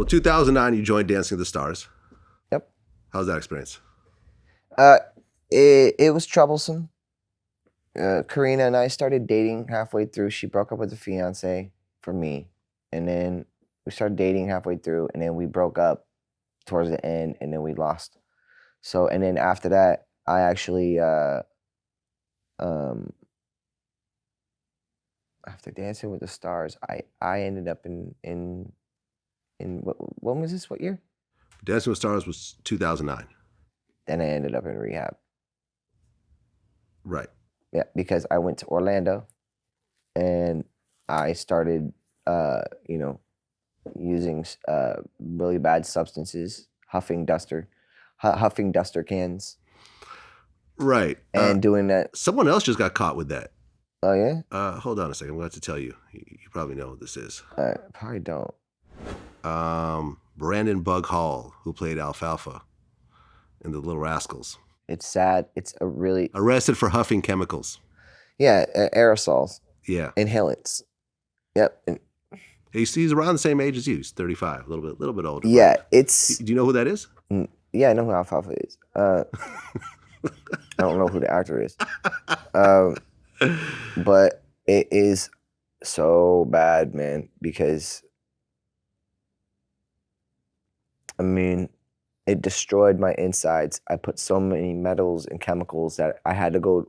Well, 2009, you joined Dancing with the Stars. Yep. How's that experience? It was troublesome. Karina and I started dating halfway through. She broke up with a fiance for me. And then we started dating halfway through, and then we broke up towards the end, and then we lost. So, and then after that, I actually, after Dancing with the Stars, I ended up in when was this? What year? Dancing with the Stars was 2009. Then I ended up in rehab. Right. Yeah, because I went to Orlando, and I started, using really bad substances, huffing duster cans, Right. and doing that. Someone else just got caught with that. Oh yeah. Hold on a second. I'm going to have to tell you. You probably know what this is. I probably don't. Brandon Bug Hall, who played Alfalfa in The Little Rascals. It's sad. It's a really Arrested for huffing chemicals. yeah, aerosols, Yeah. inhalants. Yep. And He's around the same age as you. He's 35, a little bit older. yeah, but it's do you know who that is? yeah, I know who Alfalfa is. I don't know who the actor is. But it is so bad, man, because I mean, it destroyed my insides. I put so many metals and chemicals that I had to go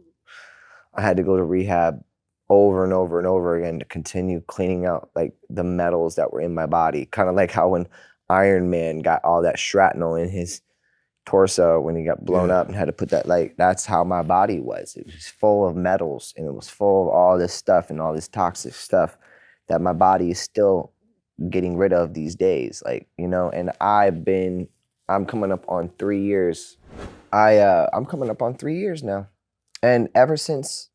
to rehab over and over and over again to continue cleaning out like the metals that were in my body. Kind of like how when Iron Man got all that shrapnel in his torso when he got blown up and had to put that, like, that's how my body was. It was full of metals, and it was full of all this stuff and all this toxic stuff that my body is still getting rid of these days. Like, you know, and I'm coming up on 3 years. I'm coming up on 3 years now. And ever since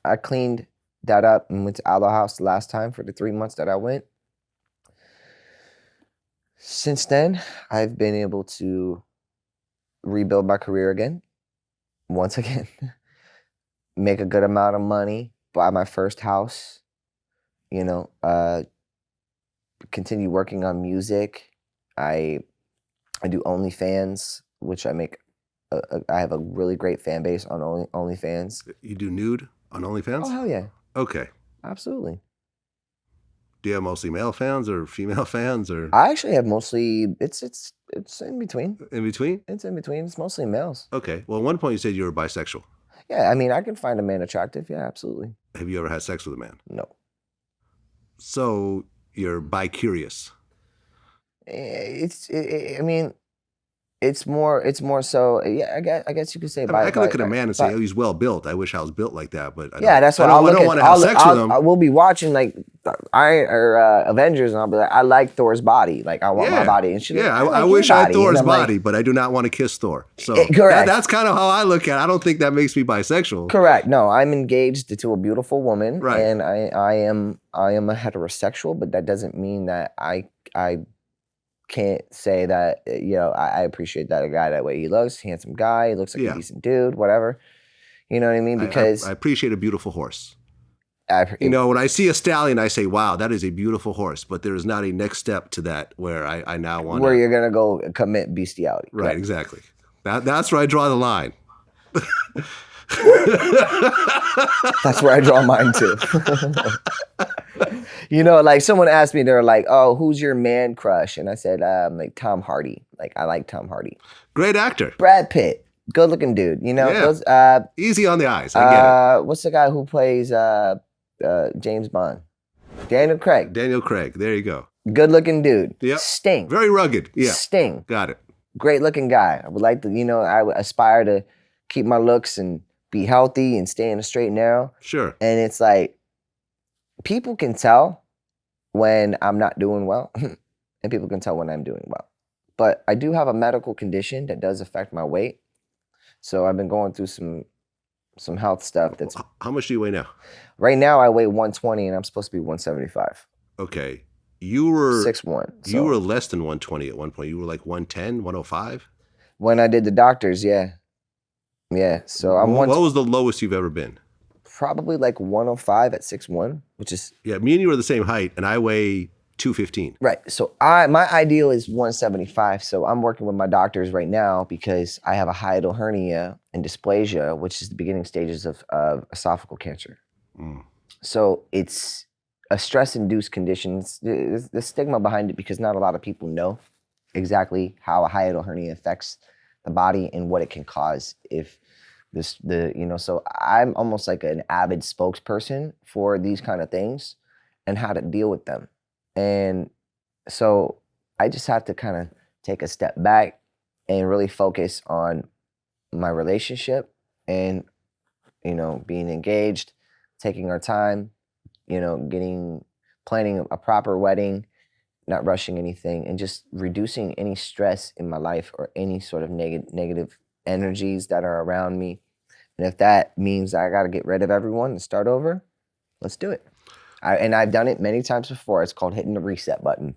I cleaned that up and went to Aloe House the last time for the 3 months that I went, since then, I've been able to rebuild my career again, once again, make a good amount of money, buy my first house, you know, continue working on music. I do OnlyFans, which I make. I have a really great fan base on OnlyFans. You do nude on OnlyFans? Oh hell yeah! Okay. Absolutely. Do you have mostly male fans or female fans, or? I actually have mostly. It's in between. In between? It's in between. It's mostly males. Okay. Well, at one point you said you were bisexual. Yeah, I mean, I can find a man attractive. Yeah, absolutely. Have you ever had sex with a man? No. So you're bi-curious. I mean, it's more so. Yeah, I guess you could say. I can look at a man and say, "Oh, he's well built. I wish I was built like that." But that's what I don't want to have sex with him. I will be watching like Avengers, and I'll be like, I like Thor's body. Like I want my body. And I wish I had Thor's body, but I do not want to kiss Thor. So correct. That's kind of how I look at it. I don't think that makes me bisexual. Correct. No, I'm engaged to a beautiful woman, right. And I am a heterosexual, but that doesn't mean that I can't say that, you know, I appreciate that a guy that way he looks, handsome guy, he looks like a decent dude, whatever. You know what I mean? Because I appreciate a beautiful horse. You know, when I see a stallion, I say, wow, that is a beautiful horse. But there is not a next step to that where I now want where you're going to go commit bestiality. Right, exactly. That's where I draw the line. That's where I draw mine too. You know, like someone asked me, they're like, "Oh, who's your man crush?" And I said, like Tom Hardy. Like I like Tom Hardy. Great actor. Brad Pitt, good looking dude. You know, those, easy on the eyes. I get it. What's the guy who plays James Bond? Daniel Craig. Daniel Craig. There you go. Good looking dude. Yep. Sting. Very rugged. Yeah. Sting. Got it. Great looking guy. I would like to, you know, I would aspire to keep my looks and be healthy and stay in a straight and narrow. Sure. And it's like, people can tell when I'm not doing well, and people can tell when I'm doing well. But I do have a medical condition that does affect my weight. So I've been going through some health stuff. That's. How much do you weigh now? Right now I weigh 120 and I'm supposed to be 175. Okay. You were 6'1". You were less than 120 at one point. You were like 110, 105? When I did the doctors, yeah. Yeah. So I'm What was the lowest you've ever been? Probably like 105 at 6'1", which is... Yeah, me and you are the same height, and I weigh 215. Right. So my ideal is 175. So I'm working with my doctors right now because I have a hiatal hernia and dysplasia, which is the beginning stages of esophageal cancer. So it's a stress-induced condition. There's the stigma behind it because not a lot of people know exactly how a hiatal hernia affects the body and what it can cause if so I'm almost like an avid spokesperson for these kind of things and how to deal with them. And so I just have to kind of take a step back and really focus on my relationship and, being engaged, taking our time, planning a proper wedding, not rushing anything, and just reducing any stress in my life or any sort of negative energies that are around me. And if that means I got to get rid of everyone and start over, let's do it. And I've done it many times before. It's called hitting the reset button.